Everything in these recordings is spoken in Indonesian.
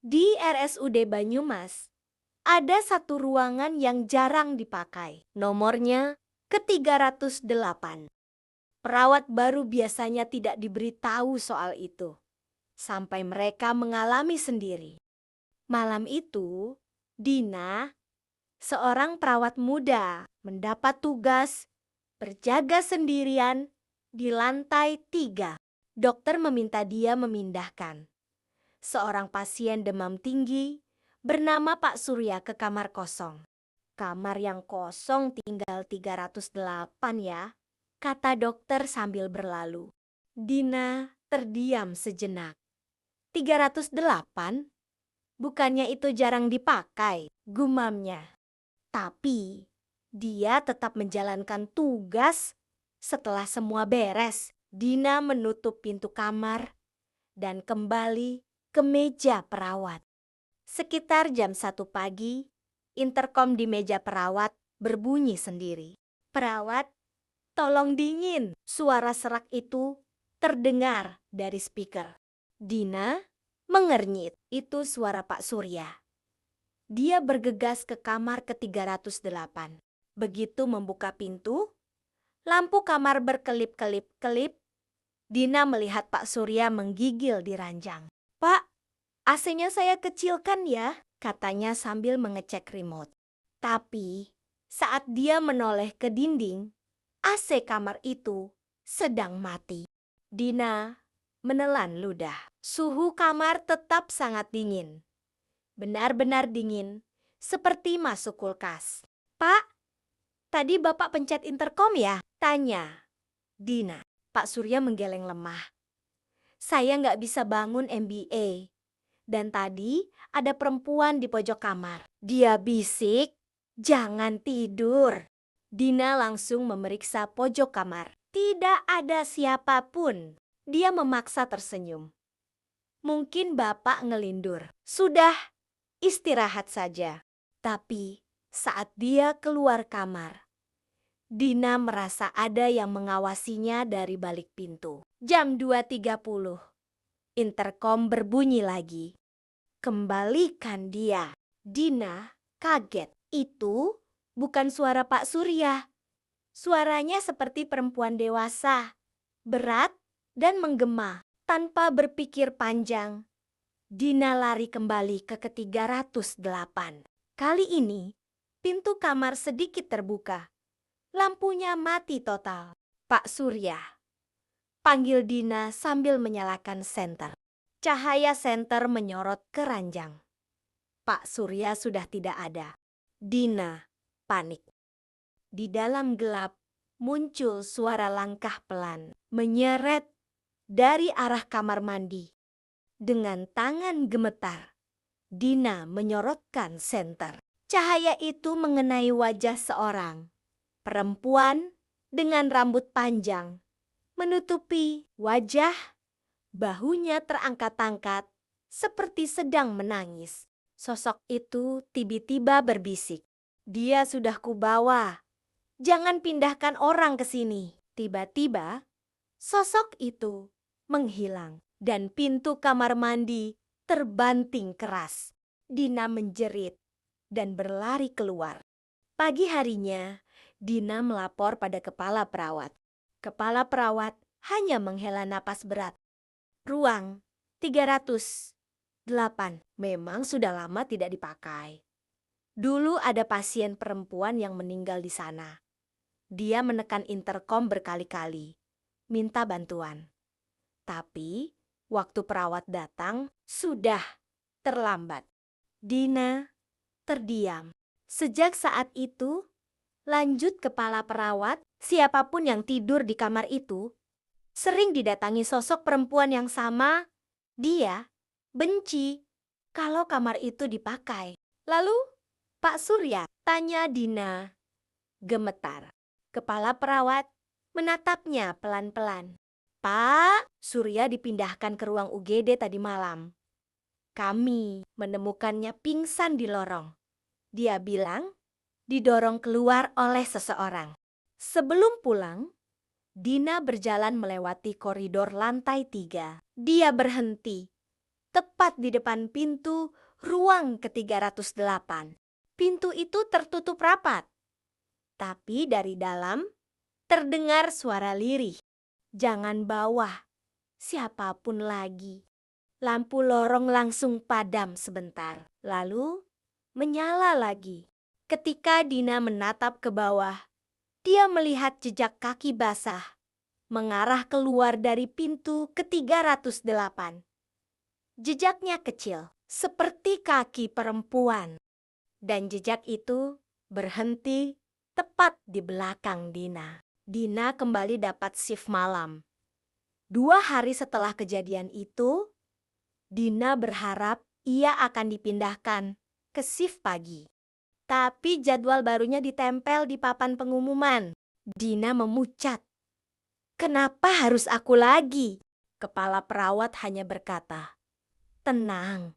Di RSUD Banyumas, ada satu ruangan yang jarang dipakai. Nomornya ke-308. Perawat baru biasanya tidak diberitahu soal itu, sampai mereka mengalami sendiri. Malam itu, Dina, seorang perawat muda, mendapat tugas berjaga sendirian di lantai 3. Dokter meminta dia memindahkan seorang pasien demam tinggi bernama Pak Surya ke kamar kosong. Kamar yang kosong tinggal 308 ya, kata dokter sambil berlalu. Dina terdiam sejenak. 308? Bukannya itu jarang dipakai, gumamnya. Tapi dia tetap menjalankan tugas. Setelah semua beres, Dina menutup pintu kamar dan kembali ke meja perawat. Sekitar jam 1 pagi, interkom di meja perawat berbunyi sendiri. "Perawat, tolong dingin." Suara serak itu terdengar dari speaker. Dina mengernyit. Itu suara Pak Surya. Dia bergegas ke kamar ke-308. Begitu membuka pintu, lampu kamar berkelip-kelip-kelip. Dina melihat Pak Surya menggigil di ranjang. "Pak, AC-nya saya kecilkan ya," katanya sambil mengecek remote. Tapi saat dia menoleh ke dinding, AC kamar itu sedang mati. Dina menelan ludah. Suhu kamar tetap sangat dingin. Benar-benar dingin, seperti masuk kulkas. "Pak, tadi Bapak pencet interkom ya?" tanya Dina. Pak Surya menggeleng lemah. "Saya nggak bisa bangun MBA. Dan tadi ada perempuan di pojok kamar." Dia bisik, "Jangan tidur." Dina langsung memeriksa pojok kamar. Tidak ada siapapun. Dia memaksa tersenyum. "Mungkin Bapak ngelindur. Sudah, istirahat saja." Tapi saat dia keluar kamar, Dina merasa ada yang mengawasinya dari balik pintu. Jam 2.30. Interkom berbunyi lagi. "Kembalikan dia." Dina kaget. Itu bukan suara Pak Surya. Suaranya seperti perempuan dewasa, berat dan menggema. Tanpa berpikir panjang, Dina lari kembali ke ke-308. Kali ini, pintu kamar sedikit terbuka. Lampunya mati total. "Pak Surya," panggil Dina sambil menyalakan senter. Cahaya senter menyorot ke ranjang. Pak Surya sudah tidak ada. Dina panik. Di dalam gelap muncul suara langkah pelan menyeret dari arah kamar mandi. Dengan tangan gemetar, Dina menyorotkan senter. Cahaya itu mengenai wajah seorang perempuan dengan rambut panjang, menutupi wajah, bahunya terangkat-angkat seperti sedang menangis. Sosok itu tiba-tiba berbisik, "Dia sudah kubawa. Jangan pindahkan orang ke sini." Tiba-tiba, sosok itu menghilang dan pintu kamar mandi terbanting keras. Dina menjerit dan berlari keluar. Pagi harinya, Dina melapor pada kepala perawat. Kepala perawat hanya menghela napas berat. Ruang 308 memang sudah lama tidak dipakai. Dulu ada pasien perempuan yang meninggal di sana. Dia menekan interkom berkali-kali, minta bantuan. Tapi waktu perawat datang, sudah terlambat. Dina terdiam. Sejak saat itu, lanjut kepala perawat, siapapun yang tidur di kamar itu, sering didatangi sosok perempuan yang sama. Dia benci kalau kamar itu dipakai. "Lalu, Pak Surya?" tanya Dina gemetar. Kepala perawat menatapnya pelan-pelan. "Pak, Surya dipindahkan ke ruang UGD tadi malam. Kami menemukannya pingsan di lorong. Dia bilang didorong keluar oleh seseorang." Sebelum pulang, Dina berjalan melewati koridor lantai 3. Dia berhenti tepat di depan pintu ruang ke-308. Pintu itu tertutup rapat, tapi dari dalam terdengar suara lirih. Jangan bawah siapapun lagi. Lampu lorong langsung padam sebentar, lalu menyala lagi. Ketika Dina menatap ke bawah, dia melihat jejak kaki basah mengarah keluar dari pintu ke-308. Jejaknya kecil, seperti kaki perempuan. Dan jejak itu berhenti tepat di belakang Dina. Dina kembali dapat shift malam. 2 hari setelah kejadian itu, Dina berharap ia akan dipindahkan ke shift pagi. Tapi jadwal barunya ditempel di papan pengumuman. Dina memucat. "Kenapa harus aku lagi?" Kepala perawat hanya berkata, "Tenang,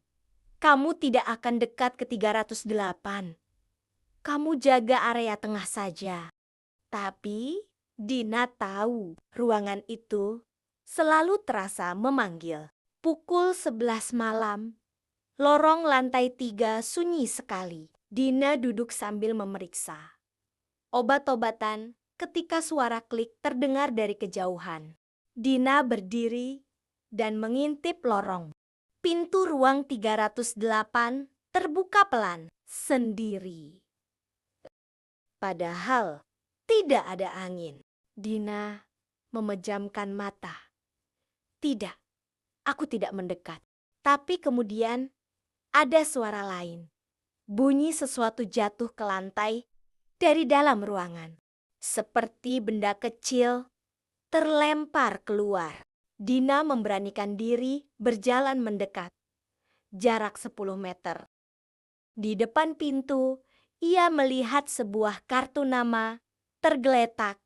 kamu tidak akan dekat ke 308. Kamu jaga area tengah saja." Tapi Dina tahu ruangan itu selalu terasa memanggil. Pukul 11 malam, lorong lantai 3 sunyi sekali. Dina duduk sambil memeriksa obat-obatan ketika suara klik terdengar dari kejauhan. Dina berdiri dan mengintip lorong. Pintu ruang 308 terbuka pelan sendiri. Padahal tidak ada angin. Dina memejamkan mata. Tidak, aku tidak mendekat. Tapi kemudian ada suara lain. Bunyi sesuatu jatuh ke lantai dari dalam ruangan. Seperti benda kecil terlempar keluar. Dina memberanikan diri berjalan mendekat. Jarak 10 meter. Di depan pintu, ia melihat sebuah kartu nama tergeletak.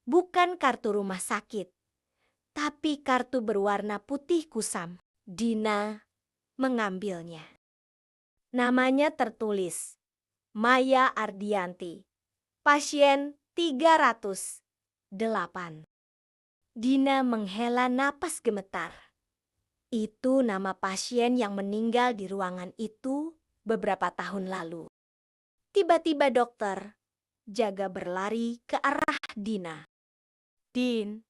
Bukan kartu rumah sakit, tapi kartu berwarna putih kusam. Dina mengambilnya. Namanya tertulis, Maya Ardianti, pasien 308. Dina menghela napas gemetar. Itu nama pasien yang meninggal di ruangan itu beberapa tahun lalu. Tiba-tiba dokter jaga berlari ke arah Dina. "Din,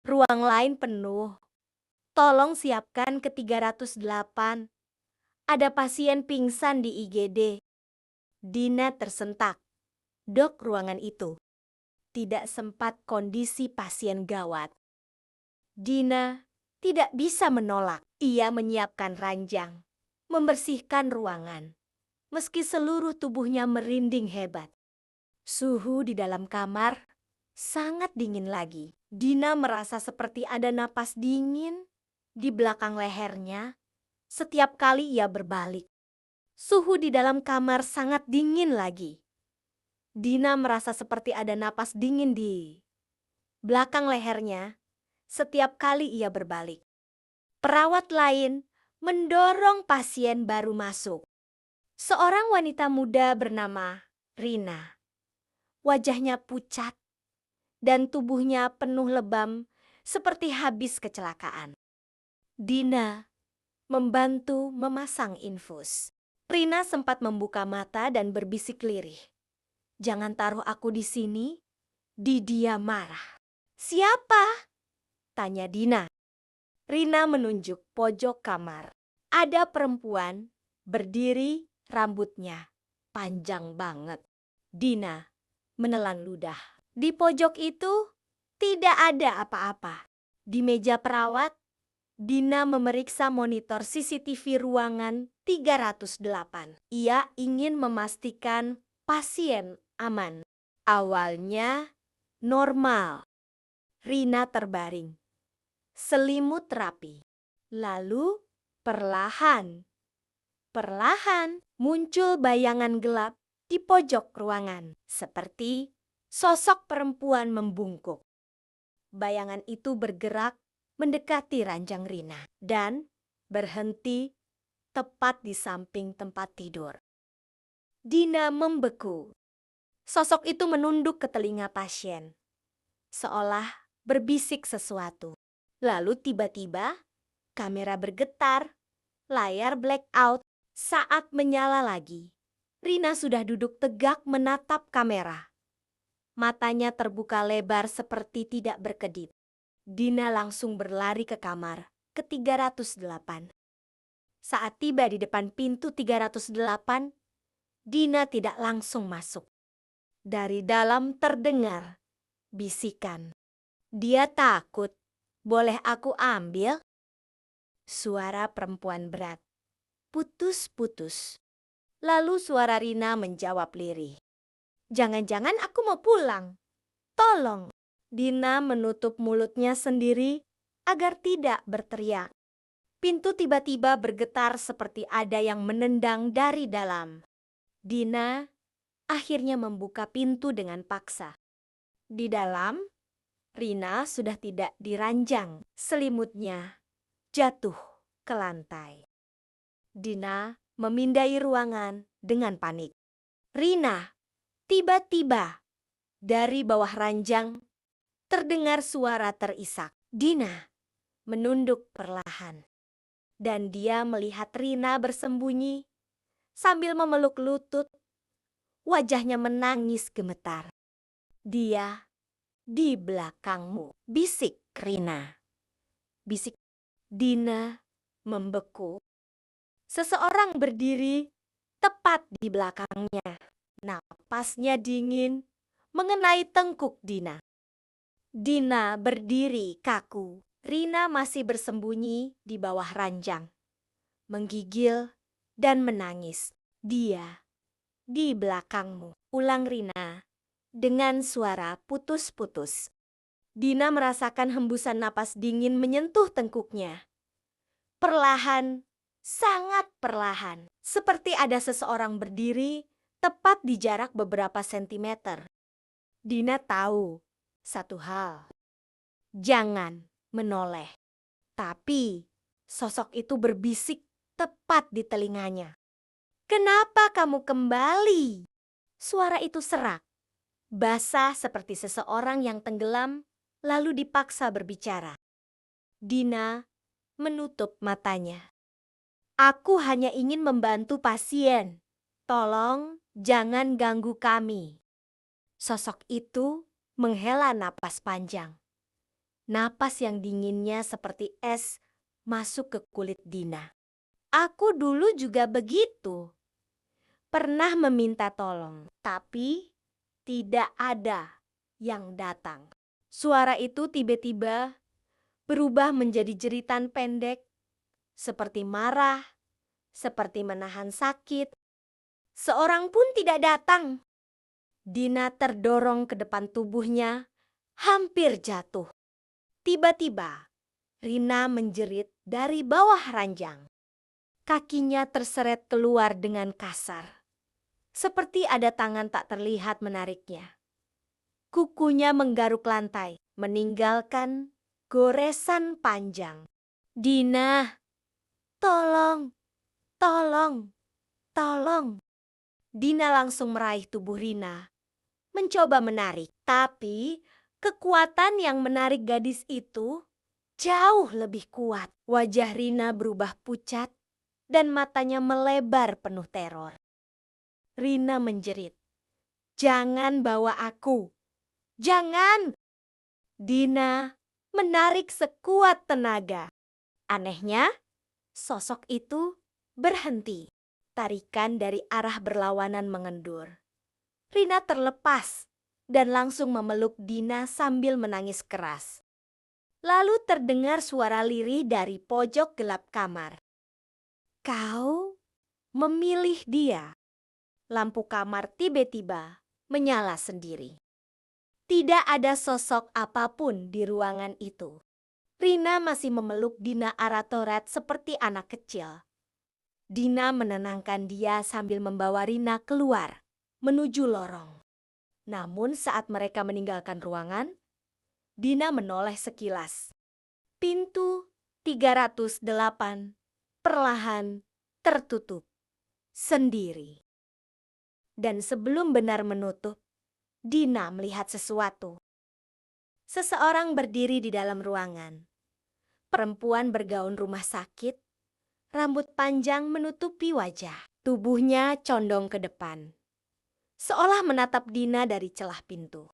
ruang lain penuh. Tolong siapkan ke 308. Ada pasien pingsan di IGD." Dina tersentak. Dok, ruangan itu tidak sempat kondisi pasien gawat. Dina tidak bisa menolak. Ia menyiapkan ranjang, membersihkan ruangan, meski seluruh tubuhnya merinding hebat. Suhu di dalam kamar sangat dingin lagi. Dina merasa seperti ada napas dingin di belakang lehernya setiap kali ia berbalik. Suhu di dalam kamar sangat dingin lagi. Dina merasa seperti ada napas dingin di belakang lehernya setiap kali ia berbalik. Perawat lain mendorong pasien baru masuk. Seorang wanita muda bernama Rina. Wajahnya pucat dan tubuhnya penuh lebam seperti habis kecelakaan. Dina membantu memasang infus. Rina sempat membuka mata dan berbisik lirih. "Jangan taruh aku di sini." Dia marah. "Siapa?" tanya Dina. Rina menunjuk pojok kamar. Ada perempuan berdiri, rambutnya panjang banget. Dina menelan ludah. Di pojok itu tidak ada apa-apa. Di meja perawat, Dina memeriksa monitor CCTV ruangan 308. Ia ingin memastikan pasien aman. Awalnya normal. Rina terbaring, selimut rapi. Lalu perlahan muncul bayangan gelap di pojok ruangan, seperti sosok perempuan membungkuk. Bayangan itu bergerak mendekati ranjang Rina dan berhenti tepat di samping tempat tidur. Dina membeku. Sosok itu menunduk ke telinga pasien, seolah berbisik sesuatu. Lalu tiba-tiba kamera bergetar Layar blackout. Saat menyala lagi, Rina sudah duduk tegak menatap kamera. Matanya terbuka lebar seperti tidak berkedip. Dina langsung berlari ke kamar ke 308. Saat tiba di depan pintu 308, Dina tidak langsung masuk. Dari dalam terdengar bisikan. "Dia takut. Boleh aku ambil?" Suara perempuan berat. Putus-putus. Lalu suara Rina menjawab lirih. "Jangan-jangan aku mau pulang. Tolong." Dina menutup mulutnya sendiri agar tidak berteriak. Pintu tiba-tiba bergetar seperti ada yang menendang dari dalam. Dina akhirnya membuka pintu dengan paksa. Di dalam, Rina sudah tidak diranjang. Selimutnya jatuh ke lantai. Dina memindai ruangan dengan panik. "Rina!" Tiba-tiba dari bawah ranjang terdengar suara terisak. Dina menunduk perlahan. Dan dia melihat Rina bersembunyi sambil memeluk lutut. Wajahnya menangis gemetar. "Dia di belakangmu," bisik Rina. Bisik. Dina membeku. Seseorang berdiri tepat di belakangnya. Napasnya dingin mengenai tengkuk Dina. Dina berdiri kaku. Rina masih bersembunyi di bawah ranjang, menggigil dan menangis. "Dia di belakangmu," ulang Rina dengan suara putus-putus. Dina merasakan hembusan napas dingin menyentuh tengkuknya. Perlahan, sangat perlahan, seperti ada seseorang berdiri tepat di jarak beberapa sentimeter. Dina tahu satu hal. Jangan menoleh. Tapi sosok itu berbisik tepat di telinganya. "Kenapa kamu kembali?" Suara itu serak, basah seperti seseorang yang tenggelam lalu dipaksa berbicara. Dina menutup matanya. "Aku hanya ingin membantu pasien. Tolong jangan ganggu kami." Sosok itu menghela napas panjang. Napas yang dinginnya seperti es masuk ke kulit Dina. "Aku dulu juga begitu. Pernah meminta tolong, tapi tidak ada yang datang." Suara itu tiba-tiba berubah menjadi jeritan pendek, seperti marah, seperti menahan sakit. Seorang pun tidak datang. Dina terdorong ke depan tubuhnya, hampir jatuh. Tiba-tiba, Rina menjerit dari bawah ranjang. Kakinya terseret keluar dengan kasar, seperti ada tangan tak terlihat menariknya. Kukunya menggaruk lantai, meninggalkan goresan panjang. "Dina, tolong, tolong, tolong." Dina langsung meraih tubuh Rina, mencoba menarik. Tapi kekuatan yang menarik gadis itu jauh lebih kuat. Wajah Rina berubah pucat dan matanya melebar penuh teror. Rina menjerit, "Jangan bawa aku! Jangan!" Dina menarik sekuat tenaga. Anehnya, sosok itu berhenti. Tarikan dari arah berlawanan mengendur. Rina terlepas dan langsung memeluk Dina sambil menangis keras. Lalu terdengar suara lirih dari pojok gelap kamar. "Kau memilih dia." Lampu kamar tiba-tiba menyala sendiri. Tidak ada sosok apapun di ruangan itu. Rina masih memeluk Dina Aratoret seperti anak kecil. Dina menenangkan dia sambil membawa Rina keluar menuju lorong. Namun saat mereka meninggalkan ruangan, Dina menoleh sekilas. Pintu 308 perlahan tertutup sendiri. Dan sebelum benar menutup, Dina melihat sesuatu. Seseorang berdiri di dalam ruangan. Perempuan bergaun rumah sakit, Rambut panjang menutupi wajah. Tubuhnya condong ke depan, seolah menatap Dina dari celah pintu.